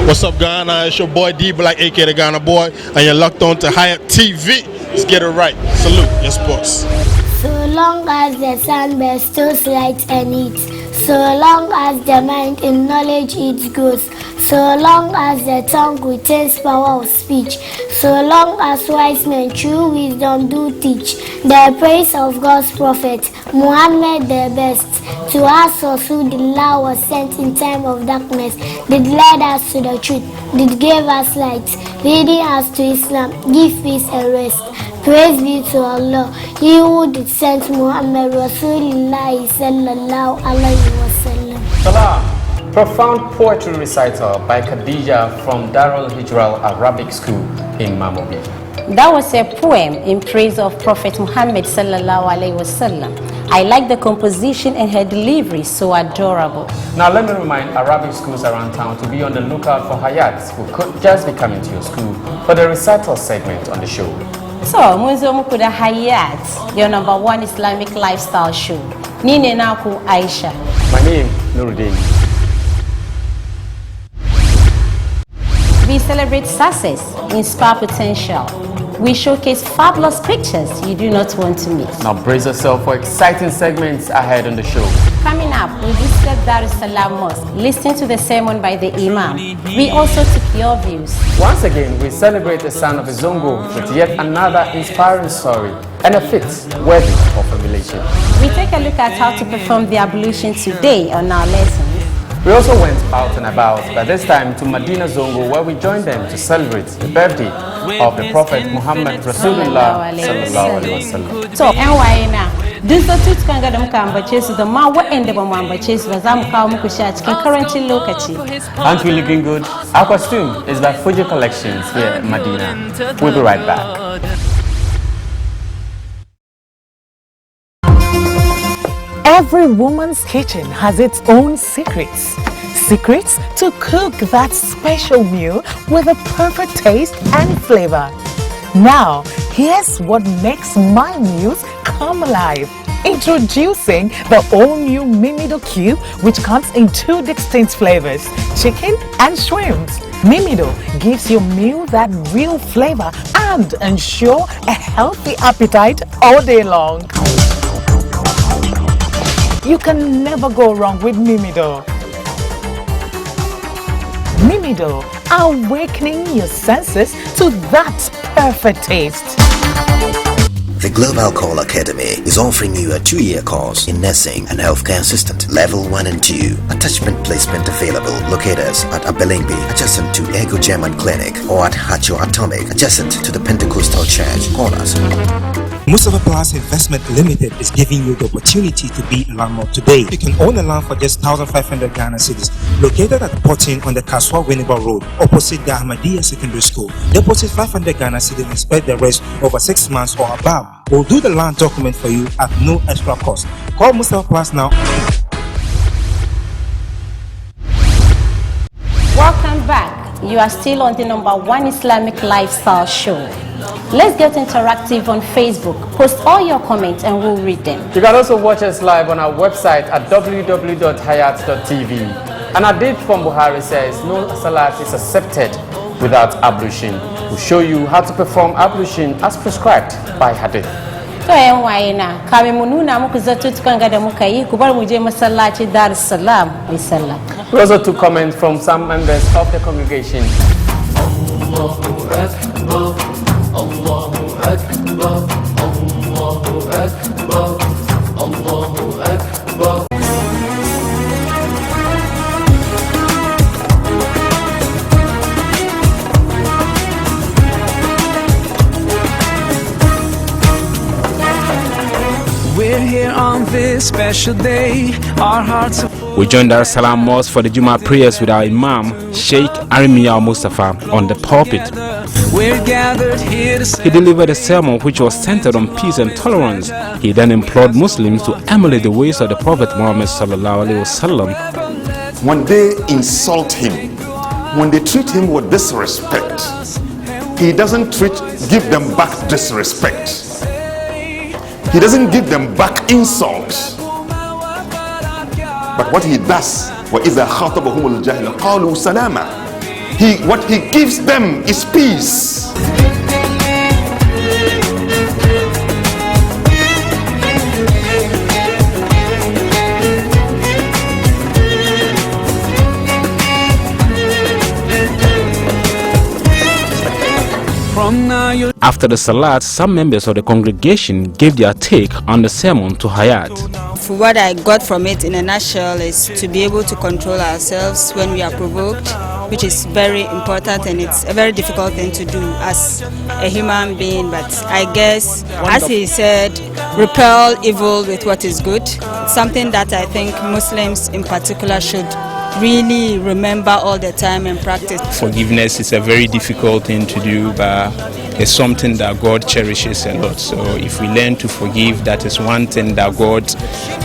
What's up, Ghana? It's your boy D Black, aka the Ghana Boy, and you're locked on to Hayaat TV. Let's get it right. Salute, your sports. So long as the sun bestows light and heat, so long as the mind in knowledge it grows, so long as the tongue retains power of speech, so long as wise men true wisdom do teach, the praise of God's prophet, Muhammad the best, to us Rasulullah was sent in time of darkness, did lead us to the truth, did give us light, leading us to Islam, give peace and rest. Praise be to Allah, He who did send Muhammad Rasulullah sallallahu alayhi wa sallam. Salam, profound poetry recital by Khadija from Darul Hijral Arabic School in Mamobi. That was a poem in praise of Prophet Muhammad sallallahu alayhi wa sallam. I like the composition and her delivery, so adorable. Now let me remind Arabic schools around town to be on the lookout for Hayaats who could just be coming to your school for the recital segment on the show. So, Munzo Mukuda Hayaat, your #1 Islamic lifestyle show. Nine Naku Aisha. My name, Nuruddin. We celebrate success, inspire potential. We showcase fabulous pictures you do not want to miss. Now brace yourself for exciting segments ahead on the show. Coming up, we visited Dur'su mosque, listening to the sermon by the Imam. We also took your views. Once again, we celebrate the son of Zongo with yet another inspiring story and a fit worthy of emulation. We take a look at how to perform the ablution today on our lessons. We also went out and about, but this time to Medina Zongo, where we joined them to celebrate the birthday of the Prophet Muhammad Rasulullah sallallahu alaihi wasallam. So, NY now, this is the two kanga da muka ambace the ma waɗanda ba mu ambace su ba za mu kawo muku shi a cikin karancin lokaci. Aren't we looking good? Our costume is by Fuji Collections here in Medina. We'll be right back. Every woman's kitchen has its own secrets. Secrets to cook that special meal with a perfect taste and flavor. Now, here's what makes my meals come alive. Introducing the all-new Mimido Cube, which comes in 2 distinct flavors, chicken and shrimps. Mimido gives your meal that real flavor and ensure a healthy appetite all day long. You can never go wrong with Mimido. Mimido, awakening your senses to that perfect taste. The Global Alcohol Academy is offering you a 2-year course in nursing and healthcare assistant, level 1 and 2. Attachment placement available. Locate us at Abelingbi, adjacent to Ego German Clinic, or at Hacho Atomic, adjacent to the Pentecostal Church. Call us. Mustafa Plus Investment Limited is giving you the opportunity to be a landlord today. You can own a land for just 1,500 Ghana cedis, located at 14 on the Kaswa Winneba Road, opposite the Ahmadiyya Secondary School. Deposit 500 Ghana cedis and spread the rest over 6 months or above. We'll do the land document for you at no extra cost. Call Mustafa Plus now. Welcome back. You are still on the #1 Islamic lifestyle show. Let's get interactive on Facebook. Post all your comments and we'll read them. You can also watch us live on our website at www.hayaat.tv. And Adib from Buhari says, no salat is accepted without ablution. We'll show you how to perform ablution as prescribed by Hadith. To NY na, kami mununa muku zato tukanga da muka yi, kubar mu je masallaci Dur'su mai sallah. We also took comments from some members of the congregation. Allahu Akbar, Allahu Akbar, Allahu Akbar, Allahu Akbar. We're here on this special day. Our hearts are full. We joined Dar'su Mosque for the Juma prayers with our Imam, Sheikh Arimiya Mustafa, on the pulpit. We're gathered here to He delivered a sermon which was centered on peace and tolerance. He then implored Muslims to emulate the ways of the Prophet Muhammad sallallahu alaihi wasallam. When they insult him, when they treat him with disrespect, he doesn't give them back disrespect. He doesn't give them back insults. But what he does, وَإِذَا خَاطَبَهُمُ الْجَاهِلُ قَالُوا سَلَامًا. What he gives them is peace. After the salat, some members of the congregation gave their take on the sermon to Hayaat. For what I got from it in a nutshell is to be able to control ourselves when we are provoked, which is very important, and it's a very difficult thing to do as a human being. But I guess, as he said, repel evil with what is good. It's something that I think Muslims in particular should really remember all the time and practice. Forgiveness is a very difficult thing to do, but it's something that God cherishes a lot. So if we learn to forgive, that is one thing that God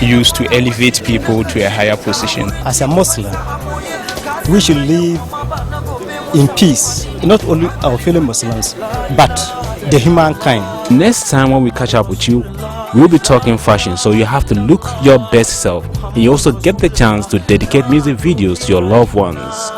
used to elevate people to a higher position. As a Muslim, we should live in peace, not only our fellow Muslims, but the humankind. Next time when we catch up with you, we'll be talking fashion, so you have to look your best self. And you also get the chance to dedicate music videos to your loved ones.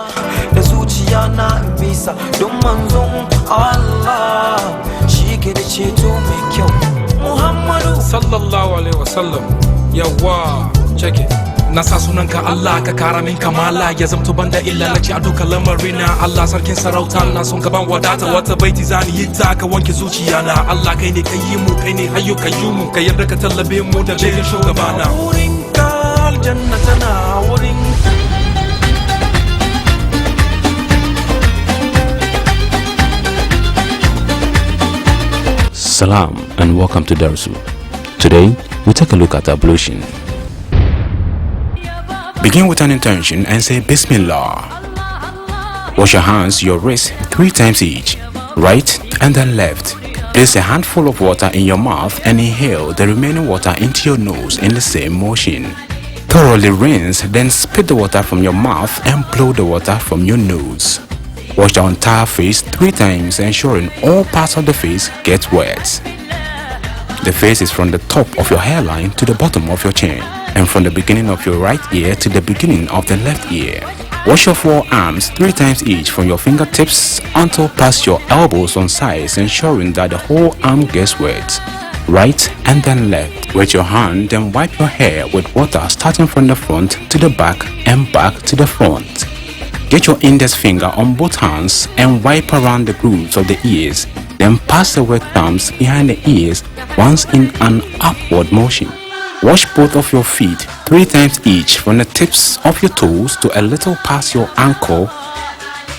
Check it. Nasa sunanka Allah ka kara min kamala ya zamto banda illa na ci a duka lamarina Allah sarkin sarauta na son gaban wadata wata baiti zani yi ta ka wanke zuciya na Allah kai ne ka yi mu kai ne hayyo ka yi mu ka yarda ka tallabe mu da bayin shugabana wurin ka aljanna tana wurin. Salam and welcome to Dur'su. Today we take a look at ablution. Begin with an intention and say Bismillah. Wash your hands, your wrists 3 times each, right and then left. Place a handful of water in your mouth and inhale the remaining water into your nose in the same motion. Thoroughly rinse, then spit the water from your mouth and blow the water from your nose. Wash the entire face 3 times, ensuring all parts of the face get wet. The face is from the top of your hairline to the bottom of your chin, and from the beginning of your right ear to the beginning of the left ear. Wash your forearms 3 times each from your fingertips until past your elbows on sides, ensuring that the whole arm gets wet. Right and then left. Wet your hand, then wipe your hair with water starting from the front to the back and back to the front. Get your index finger on both hands and wipe around the grooves of the ears. Then pass the wet thumbs behind the ears once in an upward motion. Wash both of your feet 3 times each from the tips of your toes to a little past your ankle,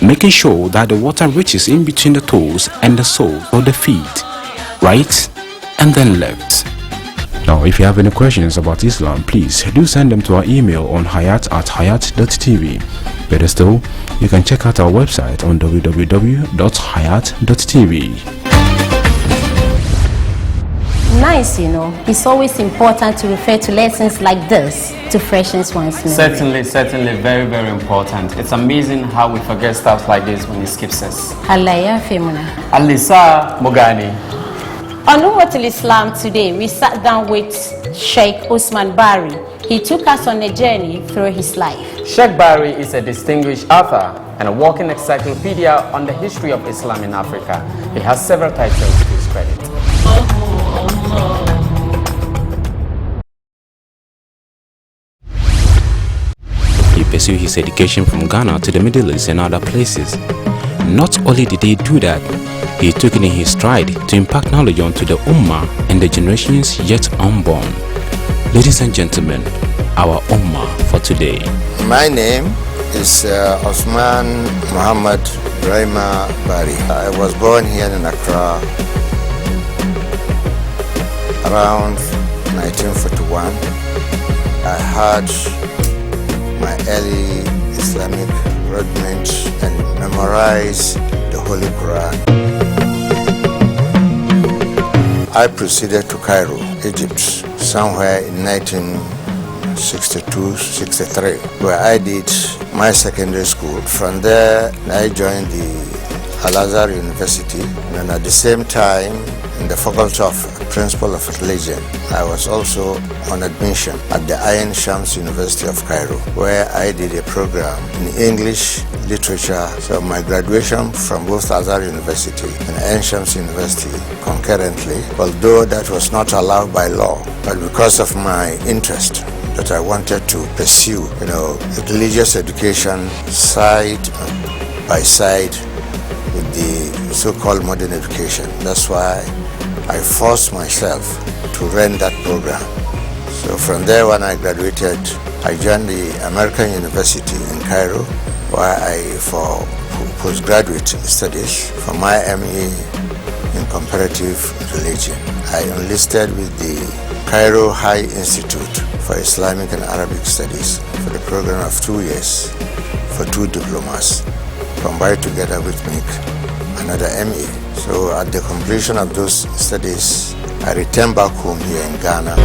making sure that the water reaches in between the toes and the soles of the feet. Right and then left. Now, if you have any questions about Islam, please do send them to our email on hayat@hayat.tv. Better still, you can check out our website on www.hayat.tv. Nice, you know. It's always important to refer to lessons like this to freshen one's memory. Certainly, very, very important. It's amazing how we forget stuff like this when it skips us. Alaya Femuna. Alisa Mogani. On Ummatul Islam today, we sat down with Sheikh Usman Bari. He took us on a journey through his life. Sheikh Bari is a distinguished author and a walking encyclopedia on the history of Islam in Africa. He has several titles to his credit. He pursued his education from Ghana to the Middle East and other places. Not only did he do that, he took it in his stride to impact knowledge onto the Ummah and the generations yet unborn. Ladies and gentlemen, our Ummah for today. My name is Osman Muhammad Brahma Bari. I was born here in Accra around 1941. I had my early Islamic rudiment and memorized the Holy Quran. I proceeded to Cairo, Egypt, somewhere in 1962-63, where I did my secondary school. From there, I joined the Al-Azhar University, and at the same time, in the Faculty of principle of religion, I was also on admission at the Ain Shams University of Cairo, where I did a program in English literature. So my graduation from both Azhar University and Ain Shams University concurrently, although that was not allowed by law, but because of my interest that I wanted to pursue, religious education side by side with the so-called modern education. That's why I forced myself to run that program. So from there, when I graduated, I joined the American University in Cairo, where for postgraduate studies for my ME in comparative religion. I enlisted with the Cairo High Institute for Islamic and Arabic Studies for the program of 2 years for 2 diplomas, combined together with make another ME. So at the completion of those studies, I returned back home here in Ghana.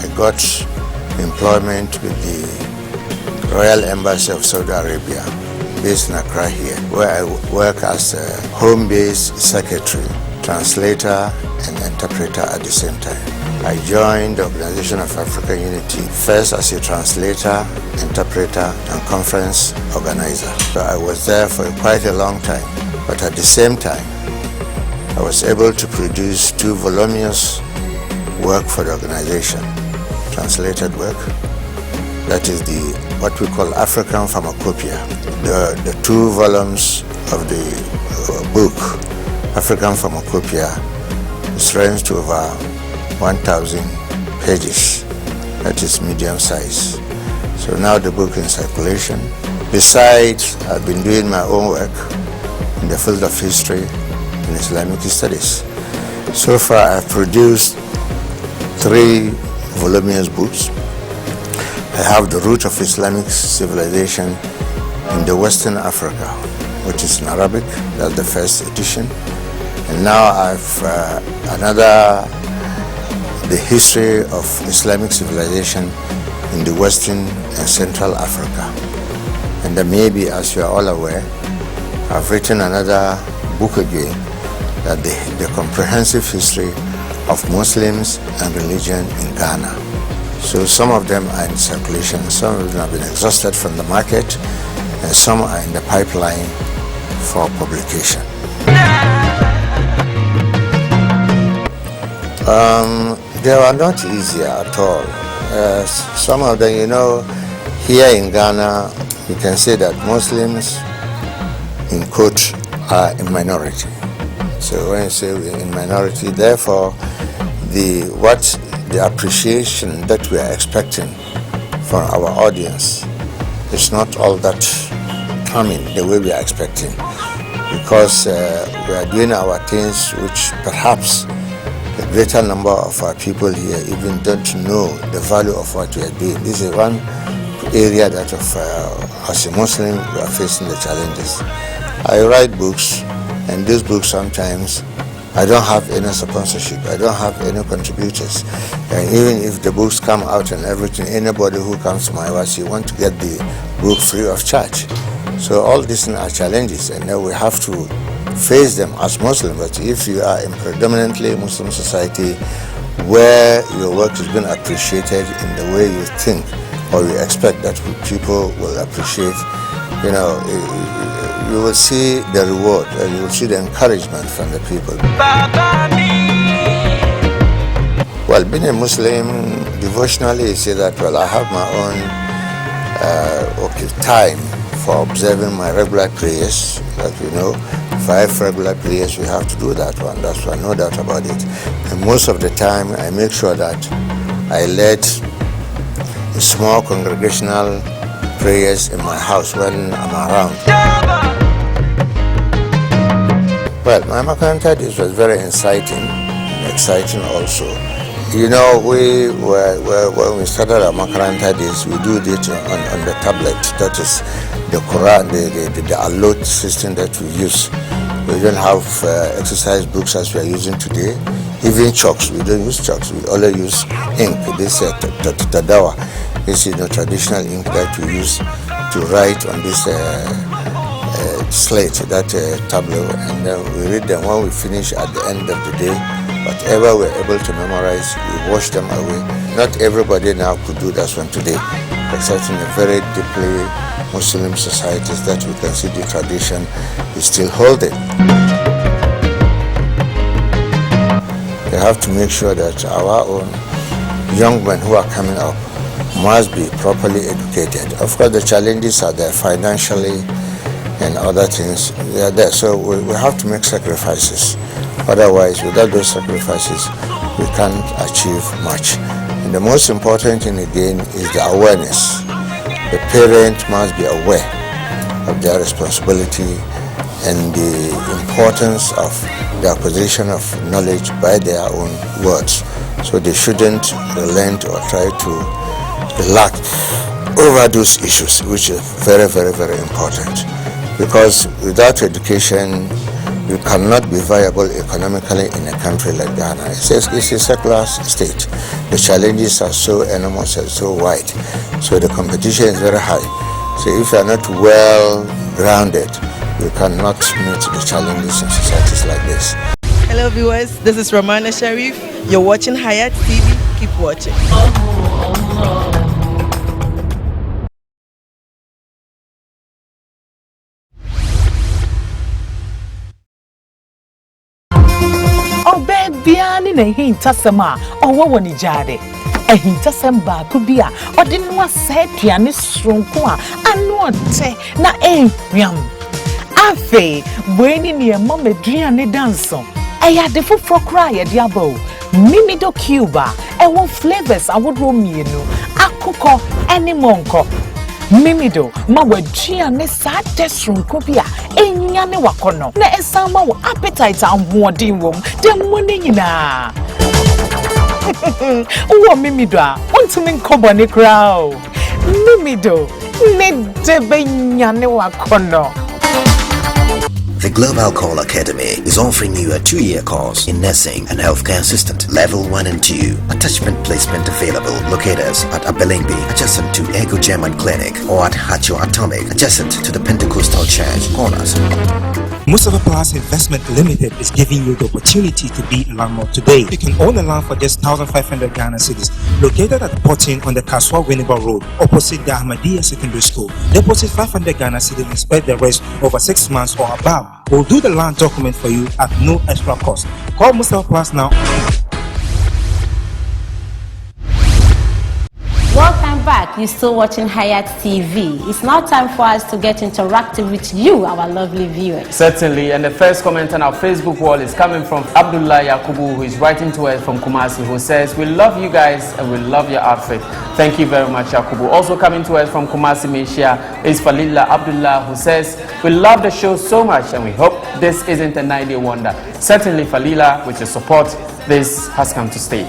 I got employment with the Royal Embassy of Saudi Arabia, based in Accra here, where I work as a home-based secretary, translator, and interpreter at the same time. I joined the Organization of African Unity, first as a translator, interpreter, and conference organizer. So I was there for quite a long time, but at the same time, I was able to produce 2 voluminous work for the organization, translated work. That is what we call African Pharmacopoeia. The 2 volumes of the book, African Pharmacopoeia, is ranged to over 1,000 pages. That is medium size. So now the book is in circulation. Besides, I've been doing my own work in the field of history and Islamic studies. So far, I've produced 3 voluminous books. I have The Root of Islamic Civilization in the Western Africa, which is in Arabic. That's the first edition. And now I've the history of Islamic civilization in the Western and Central Africa. And then maybe, as you are all aware, I've written another book again, that the comprehensive history of Muslims and religion in Ghana. So some of them are in circulation, some of them have been exhausted from the market, and some are in the pipeline for publication. They were not easy at all. Some of them, here in Ghana, you can say that Muslims, in quote, are in minority. So when you say in minority, therefore, the appreciation that we are expecting from our audience is not all that coming the way we are expecting, because we are doing our things which perhaps the greater number of our people here even don't know the value of what we are doing. This is one area that as a Muslim, we are facing the challenges. I write books, and these books sometimes I don't have any sponsorship, I don't have any contributors. And even if the books come out and everything, anybody who comes to my house, you want to get the book free of charge. So all these are challenges, and then we have to face them as Muslims. But if you are in predominantly Muslim society where your work is being appreciated in the way you think or you expect that people will appreciate, you will see the reward, and you will see the encouragement from the people. Well, being a Muslim, devotionally, you say that, well, I have my own time for observing my regular prayers, that 5 regular prayers, we have to do that one. That's why, no doubt about it. And most of the time, I make sure that I lead small congregational prayers in my house when I'm around. Well, my Makaranta days was very inciting and exciting also. When we started our Makaranta days, we do it on the tablet. That is the Quran, the alert system that we use. We don't have exercise books as we are using today. Even chalks, we don't use chalks. We only use ink. This tadawa. This is the traditional ink that we use to write on this slate, that tableau, and then we read them. When we finish at the end of the day, whatever we're able to memorize, we wash them away. Not everybody now could do that one today, except in a very deeply Muslim societies that we can see the tradition is still holding. We have to make sure that our own young men who are coming up must be properly educated. Of course, the challenges are there financially and other things. They are there, so we have to make sacrifices. Otherwise, without those sacrifices, we can't achieve much. And the most important thing again is the awareness. The parent must be aware of their responsibility and the importance of the acquisition of knowledge by their own words. So they shouldn't relent or try to relax over those issues, which is very, very, very important. Because without education, you cannot be viable economically in a country like Ghana. It's a secular state. The challenges are so enormous and so wide. So the competition is very high. So if you are not well grounded, you cannot meet the challenges in societies like this. Hello viewers, this is Romana Sharif. You're watching Hayaat TV. Keep watching. Biani na hinta sama owo woni jade e hinta samba kubia odi no asetua ne sronko a anu ote na enhwam afe weni ne mamadua ne danso e ya de foforo kra ye de abo mimido cuba e won flavors awodro mienu akoko ene monko mimido ma wadua ne sa tesronko bia enya ne wakono na esama wo appetite amhodin wom dem woni nyina wo mimido a ontumi nkobo ne crowd mimido ne debenya ne wakono. The Global Call Academy is offering you a 2-year course in nursing and healthcare assistant, level 1 and 2. Attachment placement available. Locate us at Abelingbi, adjacent to Ego German Clinic, or at Hacho Atomic, adjacent to the Pentecostal Church. Call us. Mustafa Plus Investment Limited is giving you the opportunity to be a landlord today. You can own a land for just 1,500 Ghana cedis, located at 14 on the Kaswa Winneba Road, opposite the Ahmadiyya Secondary School. Deposit 500 Ghana cedis and spread the rest over 6 months or above. We'll do the land document for you at no extra cost. Call Mustafa Plus now. Welcome back. You're still watching Hayaat TV. It's now time for us to get interactive with you, our lovely viewers. Certainly, and the first comment on our Facebook wall is coming from Abdullah Yakubu, who is writing to us from Kumasi, who says, "We love you guys and we love your outfit." Thank you very much, Yakubu. Also coming to us from Kumasi, Malaysia, is Falila Abdullah, who says, "We love the show so much and we hope this isn't a 9-day wonder." Certainly, Falila, with your support, this has come to stay.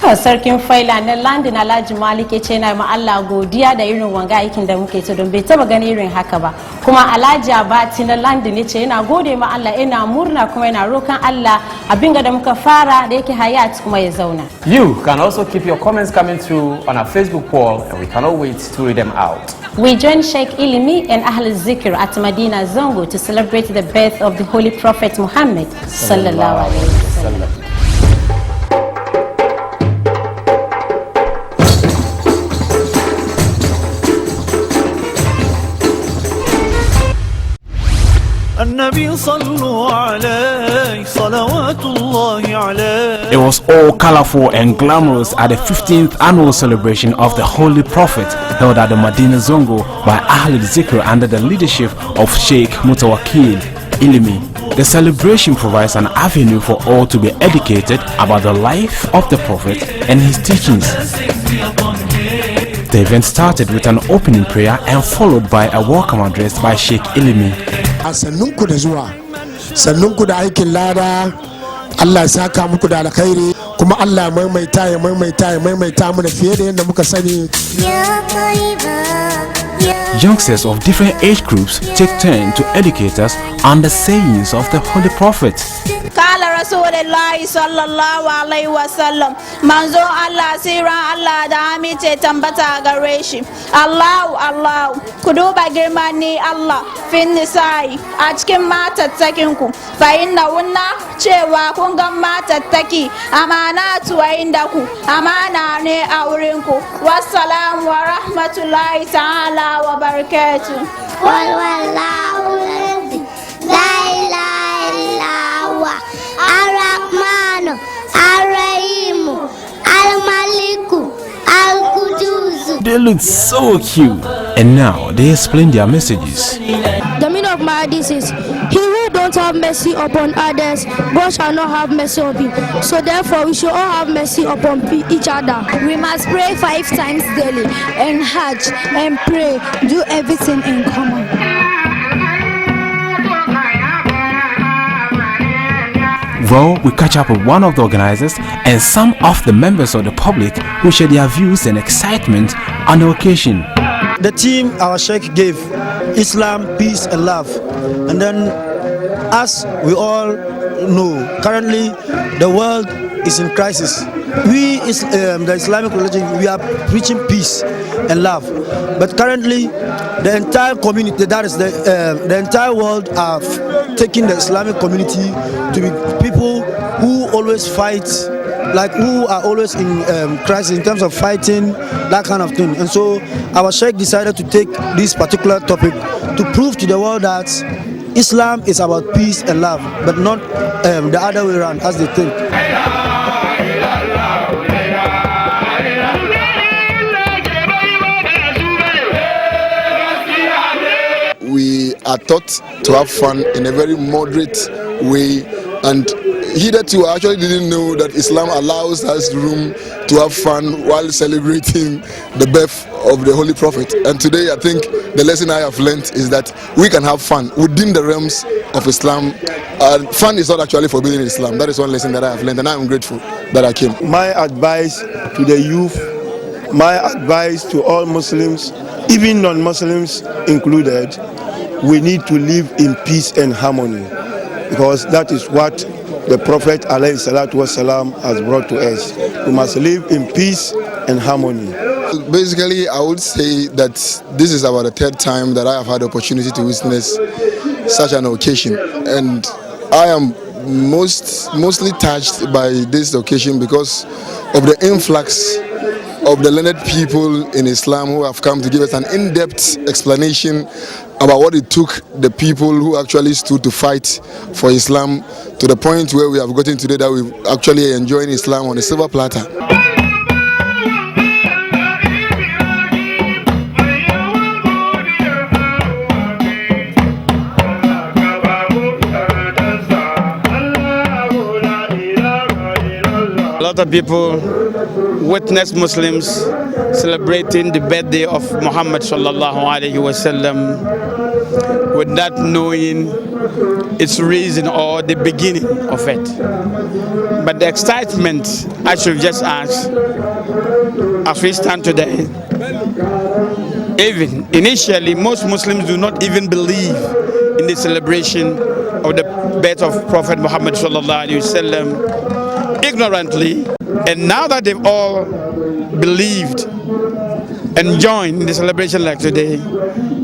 Sarkin faila na landin Alhaji Malik yace na ma Allah godiya da irin wanga aikin da muke to don bai taba gani irin haka ba. Kuma Alhaji Abati na landin yace yana gode ma Allah, ina murna kuma yana rokan Allah abinga da muka fara da yake Hayaat kuma ya zauna. You can also keep your comments coming through on our Facebook wall and we cannot wait to read them out. We join Sheikh Ilimi and Ahl Zikr at Medina Zongo to celebrate the birth of the Holy Prophet Muhammad sallallahu alaihi wasallam. It was all colorful and glamorous at the 15th annual celebration of the Holy Prophet held at the Medina Zongo by Ahl Zikr under the leadership of Sheikh Mutawakil Ilimi. The celebration provides an avenue for all to be educated about the life of the Prophet and his teachings. The event started with an opening prayer and followed by a welcome address by Sheikh Ilimi. Sannunku da zuwa, sannunku da aikin lada, Allah ya saka muku da alkhairi, kuma Allah ya maimaita mu da fiye da yadda muka sani. Youngsters of different age groups take turn to educate us on the sayings of the Holy Prophet. Rasulillahi sallallahu alaihi wasallam. Manzo Allah sira Allah da amince tambata gare shi. Allahu ku duba girma ni Allah fin nisa'i a cikin matattakin ku fa inna wunna cewa kun ga matattaki amanatu inda ku amana ne a wurin ku. Wassalamu wa rahmatullahi ta'ala wa barakatuh. Wallahu la ilaha illa huwa ar-rahmanu ar-rahimu al-maliku al-qudus. They look so cute, and now they explain their messages. The meaning of my hadith is, he who don't have mercy upon others, God shall not have mercy on him. So therefore, we should all have mercy upon each other. We must pray 5 times daily, and hajj, and pray, do everything in common. Well, we catch up with one of the organizers and some of the members of the public who share their views and excitement on the occasion. The theme our Sheikh gave, Islam, peace and love. And then, as we all know, currently the world is in crisis. We, the Islamic religion, we are preaching peace and love. But currently, the entire community, that is the entire world, are taking the Islamic community to be people who always fight, like who are always in crisis in terms of fighting, that kind of thing. And so our Sheikh decided to take this particular topic to prove to the world that Islam is about peace and love, but not the other way around as they think. We are taught to have fun in a very moderate way, and hitherto I actually didn't know that Islam allows us room to have fun while celebrating the birth of the Holy Prophet. And today I think the lesson I have learned is that we can have fun within the realms of Islam. Fun is not actually forbidden in Islam. That is one lesson that I have learned, and I am grateful that I came. My advice to the youth, my advice to all Muslims, even non-Muslims included, we need to live in peace and harmony, because that is what the Prophet ﷺ has brought to us. We must live in peace and harmony. Basically, I would say that this is about the 3rd time that I have had the opportunity to witness such an occasion, and I am mostly touched by this occasion because of the influx of the learned people in Islam who have come to give us an in-depth explanation about what it took the people who actually stood to fight for Islam to the point where we have gotten today that we actually enjoying Islam on a silver platter. A lot of people witness Muslims celebrating the birthday of Muhammad sallallahu alaihi wasallam without knowing its reason or the beginning of it. But the excitement, I should just ask, as we stand today, even initially most Muslims do not even believe in the celebration of the birth of Prophet Muhammad sallallahu alaihi wasallam, ignorantly, and now that they've all believed and joined in the celebration like today,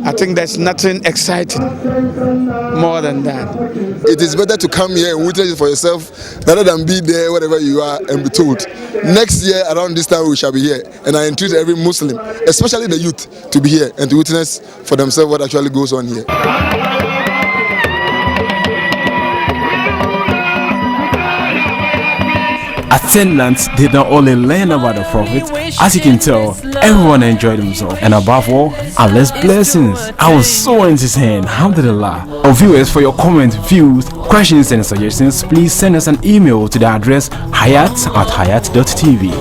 I think there's nothing exciting more than that. It is better to come here and witness it for yourself rather than be there wherever you are and be told. Next year around this time we shall be here, and I entreat every Muslim, especially the youth, to be here and to witness for themselves what actually goes on here. Attendants did not only learn about the Prophet, as you can tell, everyone enjoyed themselves, and above all, Allah's blessings. I was so entertained, alhamdulillah. Our viewers, for your comments, views, questions and suggestions, please send us an email to the address hayat@hayat.tv.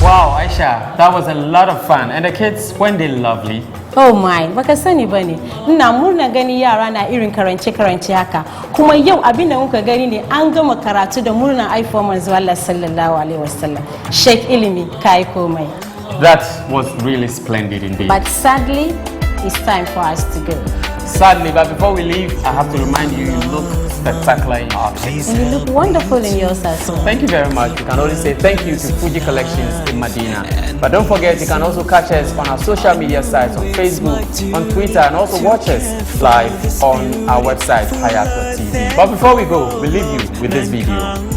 Wow, Aisha, that was a lot of fun, and the kids, weren't they lovely? Oh my, baka sani bane. Ina murna gani yara na irin karance haka. Kuma yau abin da muka gani ne an gama karatu da murna aifuwar manzo Allah sallallahu alaihi wasallam. Sheikh ilimi kai komai. That was really splendid indeed. But sadly, it's time for us to go. Sadly, but before we leave, I have to remind you, you look spectacular in your outfit. And you look wonderful in yours as well. Thank you very much. We can only say thank you to Fuji Collections in Medina. But don't forget, you can also catch us on our social media sites, on Facebook, on Twitter, and also watch us live on our website, Hayaat.tv. But before we go, we'll leave you with this video.